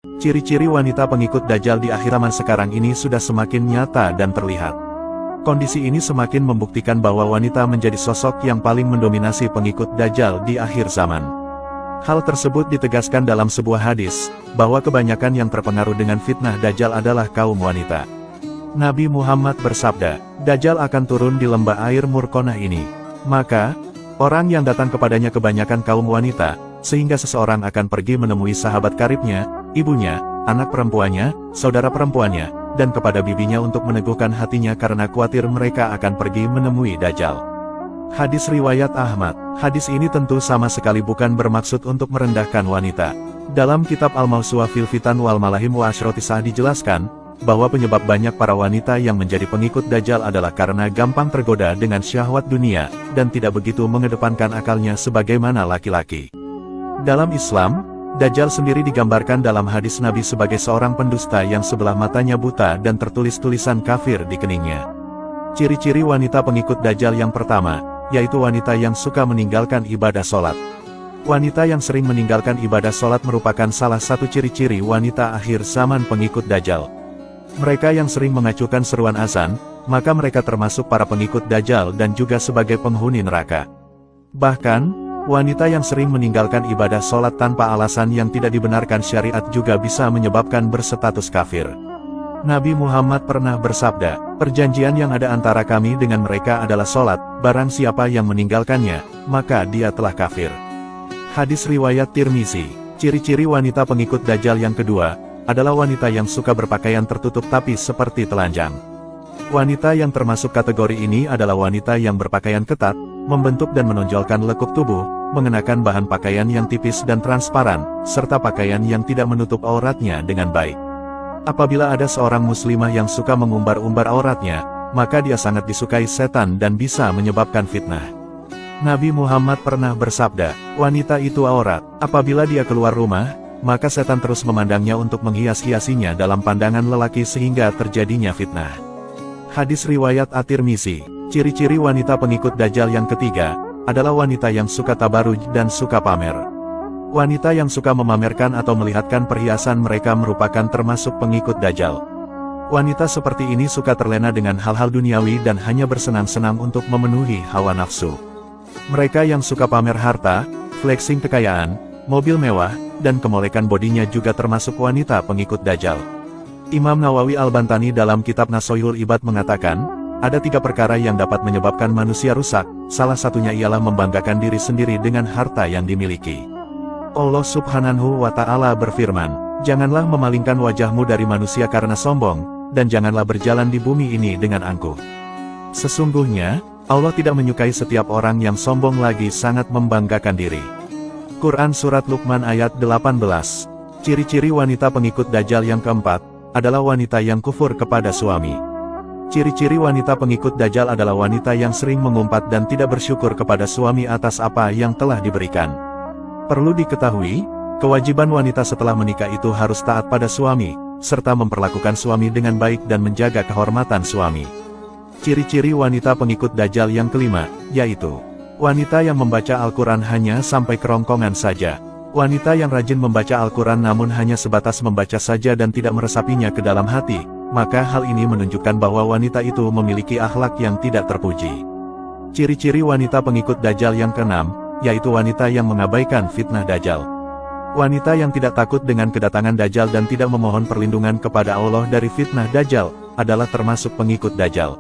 Ciri-ciri wanita pengikut Dajjal di akhir zaman sekarang ini sudah semakin nyata dan terlihat. Kondisi ini semakin membuktikan bahwa wanita menjadi sosok yang paling mendominasi pengikut Dajjal di akhir zaman. Hal tersebut ditegaskan dalam sebuah hadis, bahwa kebanyakan yang terpengaruh dengan fitnah Dajjal adalah kaum wanita. Nabi Muhammad bersabda, Dajjal akan turun di lembah air Murkonah ini. Maka, orang yang datang kepadanya kebanyakan kaum wanita, sehingga seseorang akan pergi menemui sahabat karibnya, ibunya, anak perempuannya, saudara perempuannya, dan kepada bibinya untuk meneguhkan hatinya karena khawatir mereka akan pergi menemui Dajjal. Hadis riwayat Ahmad. Hadis ini tentu sama sekali bukan bermaksud untuk merendahkan wanita. Dalam kitab Al-Mawsu'ah fil Fitan wal Malahim wa Asyratisah dijelaskan, bahwa penyebab banyak para wanita yang menjadi pengikut Dajjal adalah karena gampang tergoda dengan syahwat dunia, dan tidak begitu mengedepankan akalnya sebagaimana laki-laki. Dalam Islam, Dajjal sendiri digambarkan dalam hadis Nabi sebagai seorang pendusta yang sebelah matanya buta dan tertulis tulisan kafir di keningnya. Ciri-ciri wanita pengikut Dajjal yang pertama, yaitu wanita yang suka meninggalkan ibadah sholat. Wanita yang sering meninggalkan ibadah sholat merupakan salah satu ciri-ciri wanita akhir zaman pengikut Dajjal. Mereka yang sering mengacukan seruan azan, maka mereka termasuk para pengikut Dajjal dan juga sebagai penghuni neraka. Bahkan, wanita yang sering meninggalkan ibadah sholat tanpa alasan yang tidak dibenarkan syariat juga bisa menyebabkan berstatus kafir. Nabi Muhammad pernah bersabda, perjanjian yang ada antara kami dengan mereka adalah sholat, barang siapa yang meninggalkannya, maka dia telah kafir. Hadis riwayat Tirmizi. Ciri-ciri wanita pengikut Dajjal yang kedua, adalah wanita yang suka berpakaian tertutup tapi seperti telanjang. Wanita yang termasuk kategori ini adalah wanita yang berpakaian ketat, membentuk dan menonjolkan lekuk tubuh, mengenakan bahan pakaian yang tipis dan transparan, serta pakaian yang tidak menutup auratnya dengan baik. Apabila ada seorang muslimah yang suka mengumbar-umbar auratnya, maka dia sangat disukai setan dan bisa menyebabkan fitnah. Nabi Muhammad pernah bersabda, wanita itu aurat, apabila dia keluar rumah, maka setan terus memandangnya untuk menghias-hiasinya dalam pandangan lelaki sehingga terjadinya fitnah. Hadis riwayat At-Tirmizi. Ciri-ciri wanita pengikut Dajjal yang ketiga, adalah wanita yang suka tabaruj dan suka pamer. Wanita yang suka memamerkan atau melihatkan perhiasan mereka merupakan termasuk pengikut Dajjal. Wanita seperti ini suka terlena dengan hal-hal duniawi dan hanya bersenang-senang untuk memenuhi hawa nafsu. Mereka yang suka pamer harta, flexing kekayaan, mobil mewah, dan kemolekan bodinya juga termasuk wanita pengikut Dajjal. Imam Nawawi Al-Bantani dalam kitab Nasoihul Ibad mengatakan, ada 3 perkara yang dapat menyebabkan manusia rusak, salah satunya ialah membanggakan diri sendiri dengan harta yang dimiliki. Allah Subhanahu wa Ta'ala berfirman, janganlah memalingkan wajahmu dari manusia karena sombong, dan janganlah berjalan di bumi ini dengan angkuh. Sesungguhnya, Allah tidak menyukai setiap orang yang sombong lagi sangat membanggakan diri. Quran Surat Luqman ayat 18. Ciri-ciri wanita pengikut Dajjal yang keempat, adalah wanita yang kufur kepada suami. Ciri-ciri wanita pengikut Dajjal adalah wanita yang sering mengumpat dan tidak bersyukur kepada suami atas apa yang telah diberikan. Perlu diketahui, kewajiban wanita setelah menikah itu harus taat pada suami, serta memperlakukan suami dengan baik dan menjaga kehormatan suami. Ciri-ciri wanita pengikut Dajjal yang kelima, yaitu wanita yang membaca Al-Quran hanya sampai kerongkongan saja. Wanita yang rajin membaca Al-Quran namun hanya sebatas membaca saja dan tidak meresapinya ke dalam hati, maka hal ini menunjukkan bahwa wanita itu memiliki akhlak yang tidak terpuji. Ciri-ciri wanita pengikut Dajjal yang keenam, yaitu wanita yang mengabaikan fitnah Dajjal. Wanita yang tidak takut dengan kedatangan Dajjal dan tidak memohon perlindungan kepada Allah dari fitnah Dajjal, adalah termasuk pengikut Dajjal.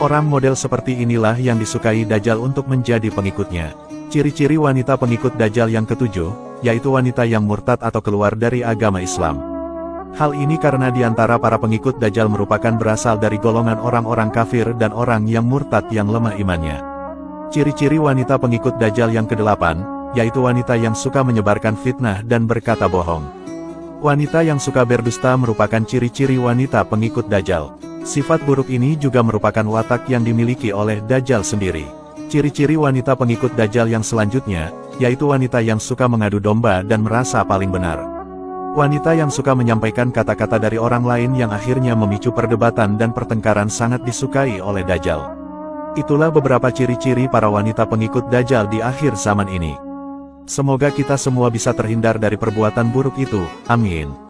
Orang model seperti inilah yang disukai Dajjal untuk menjadi pengikutnya. Ciri-ciri wanita pengikut Dajjal yang ketujuh, yaitu wanita yang murtad atau keluar dari agama Islam. Hal ini karena di antara para pengikut Dajjal merupakan berasal dari golongan orang-orang kafir dan orang yang murtad yang lemah imannya. Ciri-ciri wanita pengikut Dajjal yang kedelapan, yaitu wanita yang suka menyebarkan fitnah dan berkata bohong. Wanita yang suka berdusta merupakan ciri-ciri wanita pengikut Dajjal. Sifat buruk ini juga merupakan watak yang dimiliki oleh Dajjal sendiri. Ciri-ciri wanita pengikut Dajjal yang selanjutnya, yaitu wanita yang suka mengadu domba dan merasa paling benar. Wanita yang suka menyampaikan kata-kata dari orang lain yang akhirnya memicu perdebatan dan pertengkaran sangat disukai oleh Dajjal. Itulah beberapa ciri-ciri para wanita pengikut Dajjal di akhir zaman ini. Semoga kita semua bisa terhindar dari perbuatan buruk itu, amin.